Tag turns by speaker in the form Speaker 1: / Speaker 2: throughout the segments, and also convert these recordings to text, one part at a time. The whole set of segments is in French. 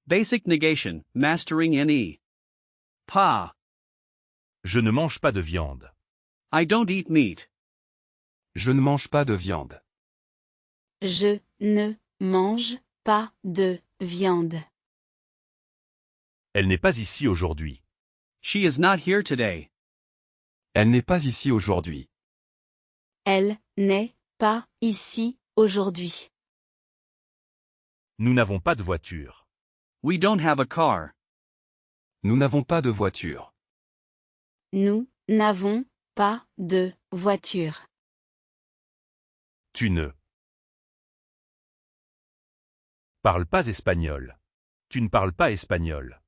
Speaker 1: Basic negation, mastering NE. Pa.
Speaker 2: Je ne mange pas de viande.
Speaker 1: I don't eat meat.
Speaker 3: Je ne mange pas de viande.
Speaker 4: Je ne mange pas de viande.
Speaker 2: Elle n'est pas ici aujourd'hui.
Speaker 1: She is not here today.
Speaker 3: Elle n'est pas ici aujourd'hui.
Speaker 4: Elle n'est pas ici aujourd'hui.
Speaker 2: Nous n'avons pas de voiture.
Speaker 1: We don't have a car.
Speaker 3: Nous n'avons pas de voiture.
Speaker 4: Nous n'avons pas de voiture.
Speaker 2: Tu ne parles pas espagnol. Tu ne parles pas espagnol.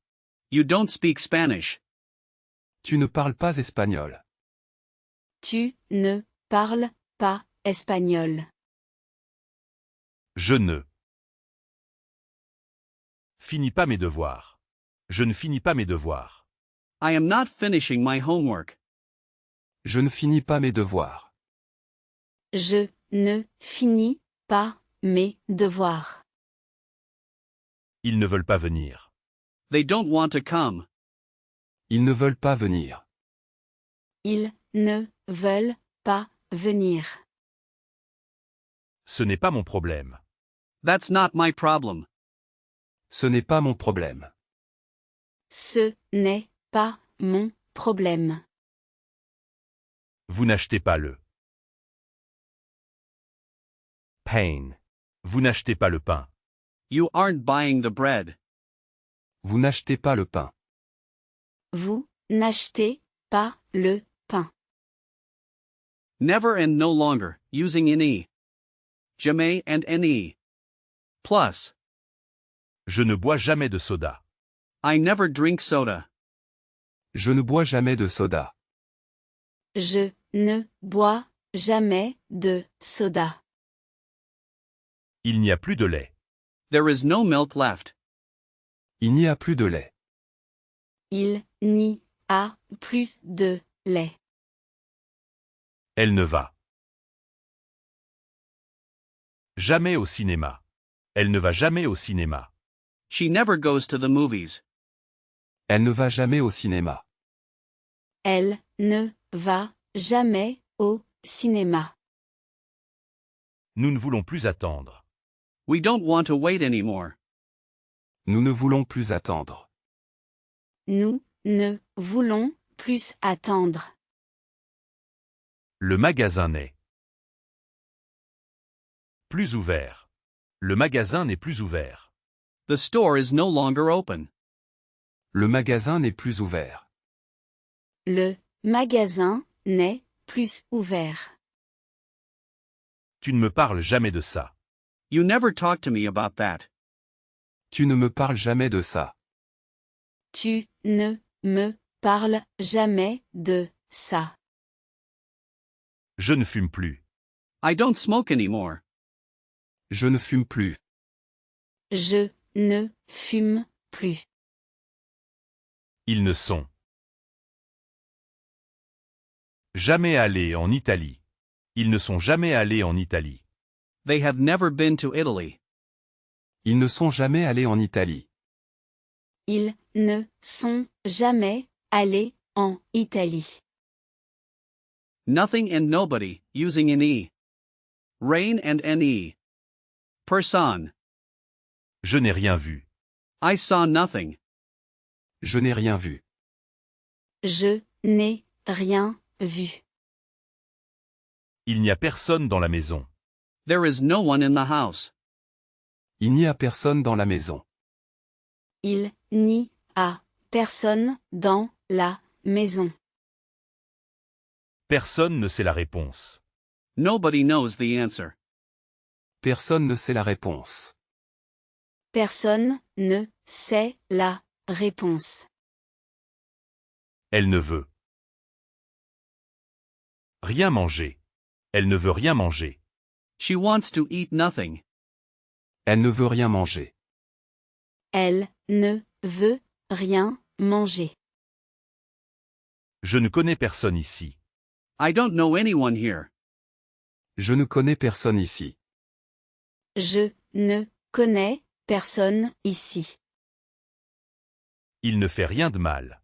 Speaker 1: You don't speak Spanish.
Speaker 3: Tu ne parles pas espagnol.
Speaker 4: Tu ne parles pas espagnol.
Speaker 2: Je ne finis pas mes devoirs. Je ne finis pas mes devoirs.
Speaker 1: I am not finishing my homework.
Speaker 3: Je ne finis pas mes devoirs.
Speaker 4: Je ne finis pas mes devoirs.
Speaker 2: Ils ne veulent pas venir.
Speaker 1: They don't want to come.
Speaker 3: Ils ne veulent pas venir.
Speaker 4: Ils ne veulent pas venir.
Speaker 2: Ce n'est pas mon problème.
Speaker 1: That's not my problem.
Speaker 3: Ce n'est pas mon problème.
Speaker 4: Ce n'est pas mon problème.
Speaker 2: Vous n'achetez pas le pain. Vous n'achetez pas le pain.
Speaker 1: You aren't buying the bread.
Speaker 3: Vous n'achetez pas le pain.
Speaker 4: Vous n'achetez pas le pain.
Speaker 1: Never and no longer, using NE. Jamais and NE. Plus.
Speaker 2: Je ne bois jamais de soda.
Speaker 1: I never drink soda.
Speaker 3: Je ne bois jamais de soda.
Speaker 4: Je ne bois jamais de soda.
Speaker 2: Il n'y a plus de lait.
Speaker 1: There is no milk left.
Speaker 3: Il n'y a plus de lait.
Speaker 4: Il n'y a plus de lait.
Speaker 2: Elle ne va jamais au cinéma. Elle ne va jamais au cinéma.
Speaker 1: She never goes to the movies.
Speaker 3: Elle ne va jamais au cinéma.
Speaker 4: Elle ne va jamais au cinéma.
Speaker 2: Nous ne voulons plus attendre.
Speaker 1: We don't want to wait anymore.
Speaker 3: Nous ne voulons plus attendre.
Speaker 4: Nous ne voulons plus attendre.
Speaker 2: Le magasin n'est plus ouvert. Le magasin n'est plus ouvert.
Speaker 1: The store is no longer open.
Speaker 3: Le magasin n'est plus ouvert.
Speaker 4: Le magasin n'est plus ouvert.
Speaker 2: Tu ne me parles jamais de ça.
Speaker 1: You never talk to me about that.
Speaker 3: Tu ne me parles jamais de ça.
Speaker 4: Tu ne me parles jamais de ça.
Speaker 2: Je ne fume plus.
Speaker 1: I don't smoke anymore.
Speaker 3: Je ne fume plus.
Speaker 4: Je ne fume plus.
Speaker 2: Ils ne sont jamais allés en Italie. Ils ne sont jamais allés en Italie.
Speaker 1: They have never been to Italy.
Speaker 3: Ils ne sont jamais allés en Italie.
Speaker 4: Ils ne sont jamais allés en Italie.
Speaker 1: Nothing and nobody, using NE. Rain and NE. Person.
Speaker 2: Je n'ai rien vu.
Speaker 1: I saw nothing.
Speaker 3: Je n'ai rien vu.
Speaker 4: Je n'ai rien vu.
Speaker 2: Il n'y a personne dans la maison.
Speaker 1: There is no one in the house.
Speaker 3: Il n'y a personne dans la maison.
Speaker 4: Il n'y a personne dans la maison.
Speaker 2: Personne ne sait la réponse.
Speaker 1: Nobody knows the answer.
Speaker 3: Personne ne sait la réponse.
Speaker 4: Personne ne sait la réponse.
Speaker 2: Elle ne veut rien manger. Elle ne veut rien manger.
Speaker 1: She wants to eat nothing.
Speaker 3: Elle ne veut rien manger.
Speaker 4: Elle ne veut rien manger.
Speaker 2: Je ne connais personne ici.
Speaker 1: I don't know anyone here.
Speaker 3: Je ne connais personne ici.
Speaker 4: Je ne connais personne ici.
Speaker 2: Il ne fait rien de mal.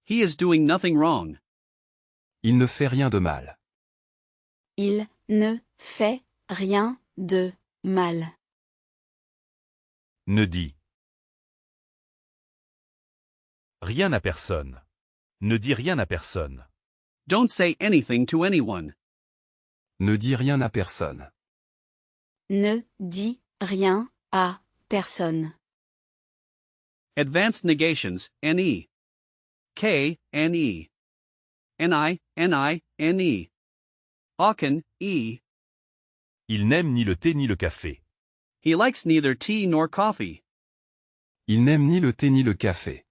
Speaker 1: He is doing nothing wrong.
Speaker 3: Il ne fait rien de mal.
Speaker 4: Il ne fait rien de mal.
Speaker 2: Ne dis rien à personne. Ne dis rien à personne.
Speaker 1: Don't say anything to anyone.
Speaker 3: Ne dis rien à personne.
Speaker 4: Ne dis rien à personne.
Speaker 1: Advanced negations, ne. K, ne. Ni, ne. Auken, e.
Speaker 2: Il n'aime ni le thé ni le café.
Speaker 1: He likes neither tea nor coffee.
Speaker 3: Il n'aime ni le thé ni le café.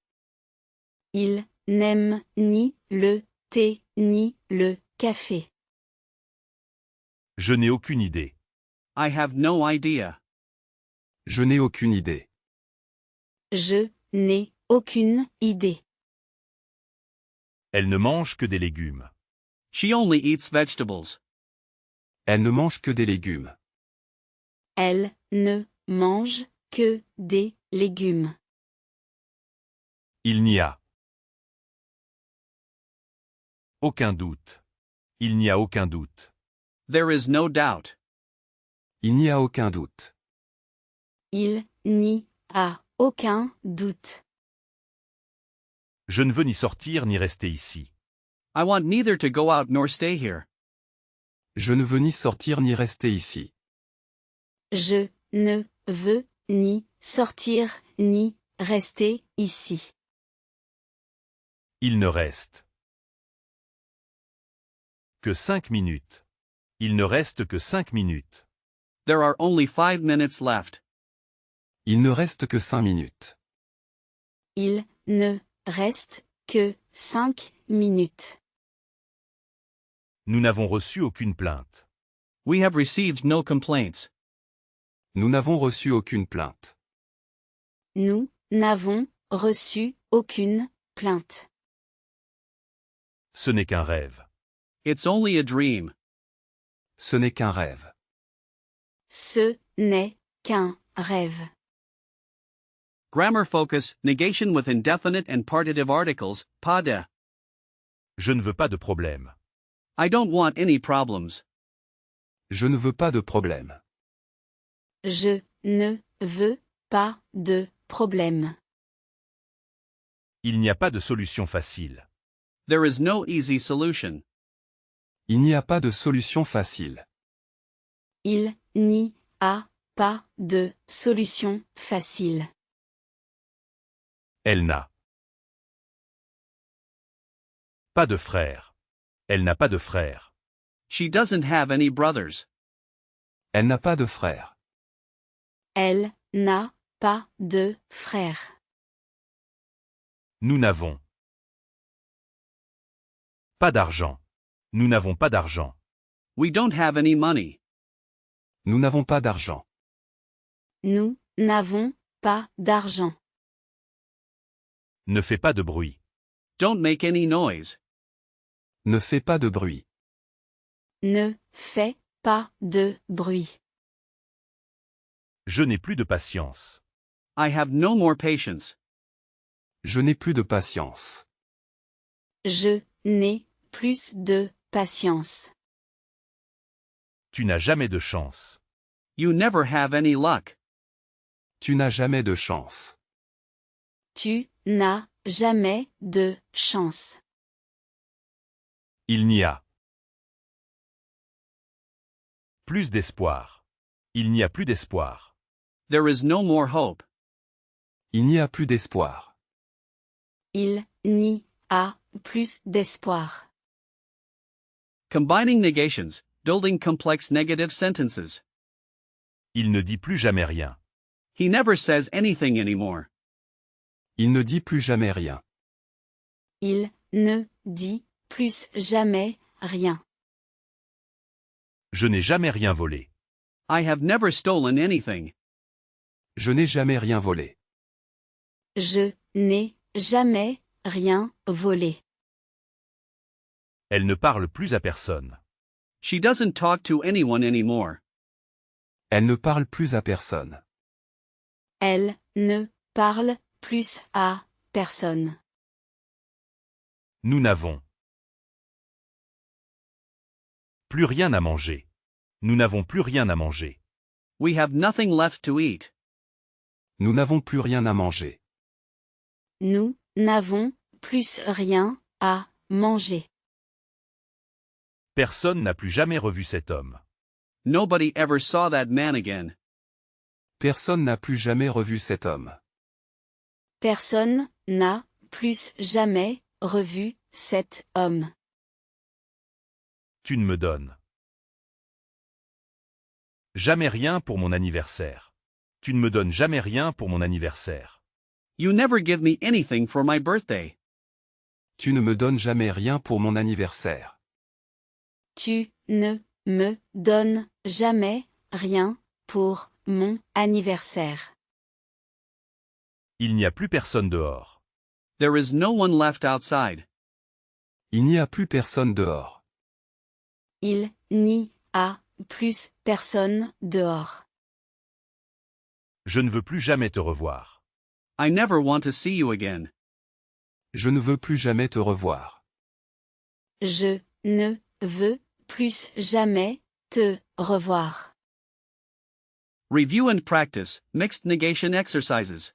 Speaker 4: Il n'aime ni le thé ni le café.
Speaker 2: Je n'ai aucune idée.
Speaker 1: I have no idea.
Speaker 3: Je n'ai aucune idée.
Speaker 4: Je n'ai aucune idée.
Speaker 2: Elle ne mange que des légumes.
Speaker 1: She only eats vegetables.
Speaker 3: Elle ne mange que des légumes.
Speaker 4: Elle ne mange que des légumes.
Speaker 2: Il n'y a aucun doute. Il n'y a aucun doute.
Speaker 1: There is no doubt.
Speaker 3: Il n'y a aucun doute.
Speaker 4: Il n'y a aucun doute.
Speaker 2: Je ne veux ni sortir ni rester ici.
Speaker 1: I want neither to go out nor stay here.
Speaker 3: Je ne veux ni sortir ni rester ici.
Speaker 4: Je ne veux ni sortir ni rester ici.
Speaker 2: Il ne reste que 5 minutes. Il ne reste que 5 minutes.
Speaker 1: There are only 5 minutes left.
Speaker 3: Il ne reste que 5 minutes.
Speaker 4: Il ne reste que 5 minutes.
Speaker 2: Nous n'avons reçu aucune plainte.
Speaker 1: We have received no complaints.
Speaker 3: Nous n'avons reçu aucune plainte.
Speaker 4: Nous n'avons reçu aucune plainte.
Speaker 2: Ce n'est qu'un rêve.
Speaker 1: It's only a dream.
Speaker 3: Ce n'est qu'un rêve.
Speaker 4: Ce n'est qu'un rêve.
Speaker 1: Grammar focus, negation with indefinite and partitive articles, pas de.
Speaker 2: Je ne veux pas de problème.
Speaker 1: I don't want any problems.
Speaker 3: Je ne veux pas de problème.
Speaker 4: Je ne veux pas de problème.
Speaker 2: Il n'y a pas de solution facile.
Speaker 1: There is no easy solution.
Speaker 3: Il n'y a pas de solution facile.
Speaker 4: Il n'y a pas de solution facile.
Speaker 2: Elle n'a pas de frère. Elle n'a pas de frère.
Speaker 1: She doesn't have any brothers.
Speaker 3: Elle n'a pas de frère.
Speaker 4: Elle n'a pas de frère.
Speaker 2: Nous n'avons pas d'argent. Nous n'avons pas d'argent.
Speaker 1: We don't have any money.
Speaker 3: Nous n'avons pas d'argent.
Speaker 4: Nous n'avons pas d'argent.
Speaker 2: Ne fais pas de bruit.
Speaker 1: Don't make any noise.
Speaker 3: Ne fais pas de bruit.
Speaker 4: Ne fais pas de bruit.
Speaker 2: Je n'ai plus de patience.
Speaker 1: I have no more patience.
Speaker 3: Je n'ai plus de patience.
Speaker 4: Je n'ai plus de patience.
Speaker 2: Tu n'as jamais de chance.
Speaker 1: You never have any luck.
Speaker 3: Tu n'as jamais de chance.
Speaker 4: Tu n'as jamais de chance.
Speaker 2: Il n'y a plus d'espoir. Il n'y a plus d'espoir.
Speaker 1: There is no more hope.
Speaker 3: Il n'y a plus d'espoir.
Speaker 4: Il n'y a plus d'espoir.
Speaker 1: Combining negations, building complex negative sentences.
Speaker 2: Il ne dit plus jamais rien.
Speaker 1: He never says anything anymore.
Speaker 3: Il ne dit plus jamais rien.
Speaker 4: Il ne dit plus jamais rien.
Speaker 2: Je n'ai jamais rien volé.
Speaker 1: I have never stolen anything.
Speaker 3: Je n'ai jamais rien volé.
Speaker 4: Je n'ai jamais rien volé.
Speaker 2: Elle ne parle plus à personne.
Speaker 1: She doesn't talk to anyone anymore.
Speaker 3: Elle ne parle plus à personne.
Speaker 4: Elle ne parle plus à personne.
Speaker 2: Nous n'avons plus rien à manger. Nous n'avons plus rien à manger.
Speaker 1: We have nothing left to eat.
Speaker 3: Nous n'avons plus rien à manger.
Speaker 4: Nous n'avons plus rien à manger.
Speaker 2: Personne n'a plus jamais revu cet homme.
Speaker 1: Nobody ever saw that man again.
Speaker 3: Personne n'a plus jamais revu cet homme.
Speaker 4: Personne n'a plus jamais revu cet homme.
Speaker 2: Tu ne me donnes jamais rien pour mon anniversaire. Tu ne me donnes jamais rien pour mon anniversaire.
Speaker 1: You never give me anything for my birthday.
Speaker 3: Tu ne me donnes jamais rien pour mon anniversaire.
Speaker 4: Tu ne me donnes jamais rien pour mon anniversaire.
Speaker 2: Il n'y a plus personne dehors.
Speaker 1: There is no one left outside.
Speaker 3: Il n'y a plus personne dehors.
Speaker 4: Il n'y a plus personne dehors.
Speaker 2: Je ne veux plus jamais te revoir.
Speaker 1: I never want to see you again.
Speaker 3: Je ne veux plus jamais te revoir.
Speaker 4: Je ne veux plus jamais te revoir.
Speaker 1: Review and practice mixed negation exercises.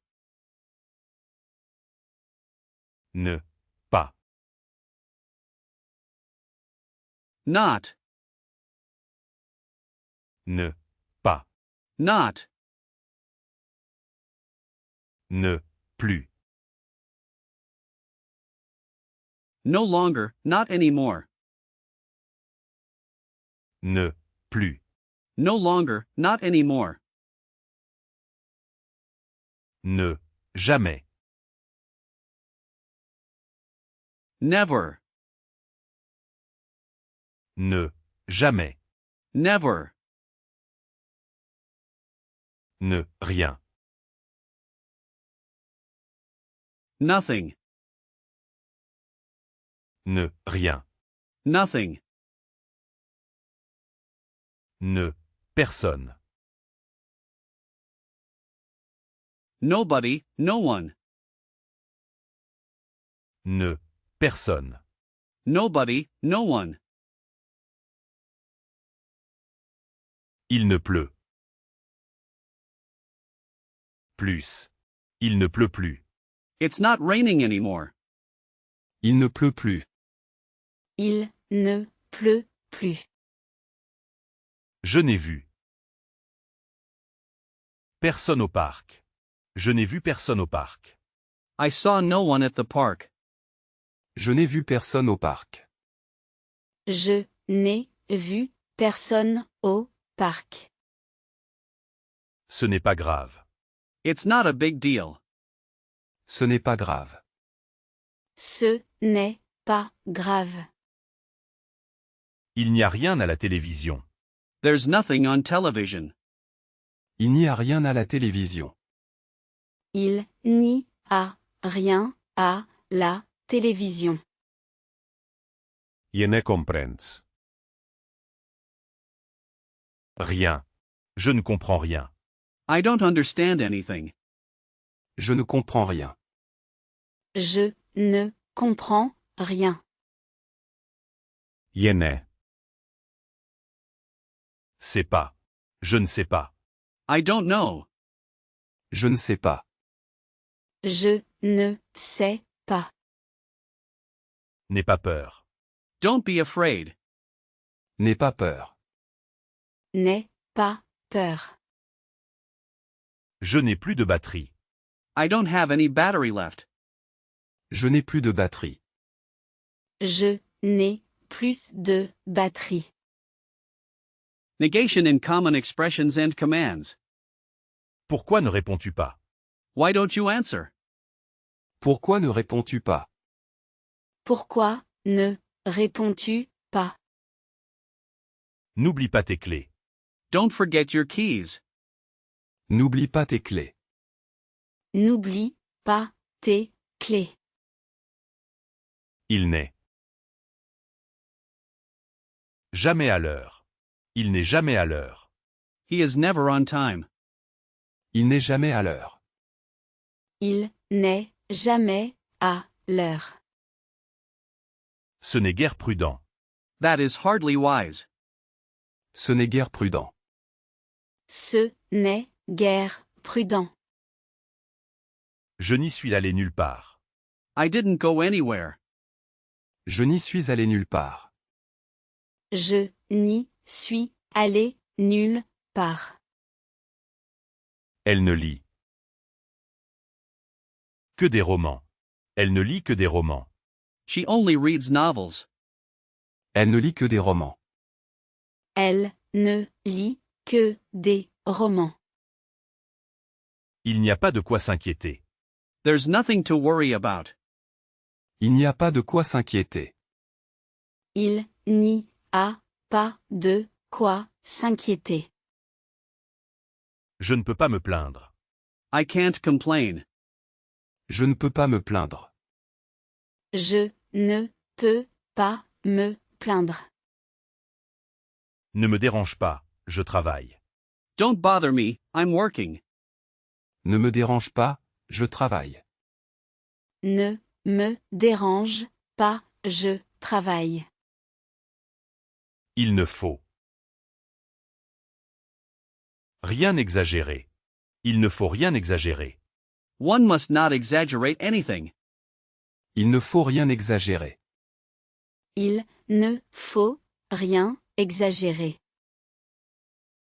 Speaker 2: Ne, pas,
Speaker 1: Not,
Speaker 2: ne, pas,
Speaker 1: not,
Speaker 2: ne, plus,
Speaker 1: no longer, not anymore.
Speaker 2: ne, plus,
Speaker 1: No longer, not anymore.
Speaker 2: ne, jamais,
Speaker 1: Never,
Speaker 2: ne, jamais,
Speaker 1: never.
Speaker 2: ne, rien,
Speaker 1: Nothing,
Speaker 2: ne, rien,
Speaker 1: nothing.
Speaker 2: ne, personne,
Speaker 1: Nobody, no one.
Speaker 2: ne, personne,
Speaker 1: Nobody, no one.
Speaker 2: il ne pleut. Plus. Il ne pleut plus.
Speaker 1: It's not raining anymore.
Speaker 3: Il ne pleut plus.
Speaker 4: Il ne pleut plus.
Speaker 2: Je n'ai vu personne au parc. Je n'ai vu personne au parc.
Speaker 1: I saw no one at the park.
Speaker 3: Je n'ai vu personne au parc.
Speaker 4: Je n'ai vu personne au parc.
Speaker 2: Ce n'est pas grave.
Speaker 1: It's not a big deal.
Speaker 3: Ce n'est pas grave.
Speaker 4: Ce n'est pas grave.
Speaker 2: Il n'y a rien à la télévision.
Speaker 1: There's nothing on television.
Speaker 3: Il n'y a rien à la télévision.
Speaker 4: Il n'y a rien à la télévision.
Speaker 2: Je ne comprends rien. Je ne comprends rien.
Speaker 1: I don't understand anything.
Speaker 3: Je ne comprends rien.
Speaker 4: Je ne comprends rien.
Speaker 2: Je ne sais pas. Je ne sais pas.
Speaker 1: I don't know.
Speaker 3: Je ne sais pas.
Speaker 4: Je ne sais pas.
Speaker 2: N'aie pas peur.
Speaker 1: Don't be afraid.
Speaker 3: N'aie pas peur.
Speaker 4: N'aie pas peur.
Speaker 2: Je n'ai plus de batterie.
Speaker 1: I don't have any battery left.
Speaker 3: Je n'ai plus de batterie.
Speaker 4: Je n'ai plus de batterie.
Speaker 1: Negation in common expressions and commands.
Speaker 2: Pourquoi ne réponds-tu pas?
Speaker 1: Why don't you answer?
Speaker 3: Pourquoi ne réponds-tu pas?
Speaker 4: Pourquoi ne réponds-tu pas?
Speaker 2: N'oublie pas tes clés.
Speaker 1: Don't forget your keys.
Speaker 3: N'oublie pas tes clés.
Speaker 4: N'oublie pas tes clés.
Speaker 2: Il n'est jamais à l'heure. Il n'est jamais à l'heure.
Speaker 1: He is never on time.
Speaker 3: Il n'est jamais à l'heure.
Speaker 4: Il n'est jamais, à l'heure.
Speaker 2: Ce n'est guère prudent.
Speaker 1: That is hardly wise.
Speaker 3: Ce n'est guère prudent.
Speaker 4: Ce n'est guère prudent.
Speaker 2: Je n'y suis allé nulle part.
Speaker 1: I didn't go anywhere.
Speaker 3: Je n'y suis allé nulle part.
Speaker 4: Je n'y suis allé nulle part.
Speaker 2: Elle ne lit que des romans. Elle ne lit que des romans.
Speaker 1: She only reads novels.
Speaker 3: Elle ne lit que des romans.
Speaker 4: Elle ne lit que des romans.
Speaker 2: Il n'y a pas de quoi s'inquiéter.
Speaker 1: There's nothing to worry about.
Speaker 3: Il n'y a pas de quoi s'inquiéter.
Speaker 4: Il n'y a pas de quoi s'inquiéter.
Speaker 2: Je ne peux pas me plaindre.
Speaker 1: I can't complain.
Speaker 3: Je ne peux pas me plaindre.
Speaker 4: Je ne peux pas me plaindre.
Speaker 2: Ne me dérange pas, je travaille.
Speaker 1: Don't bother me, I'm working.
Speaker 3: Ne me dérange pas, je travaille.
Speaker 4: Ne me dérange pas, je travaille.
Speaker 2: Il ne faut rien exagérer. Il ne faut rien exagérer.
Speaker 1: One must not exaggerate anything.
Speaker 3: Il ne faut rien exagérer.
Speaker 4: Il ne faut rien exagérer.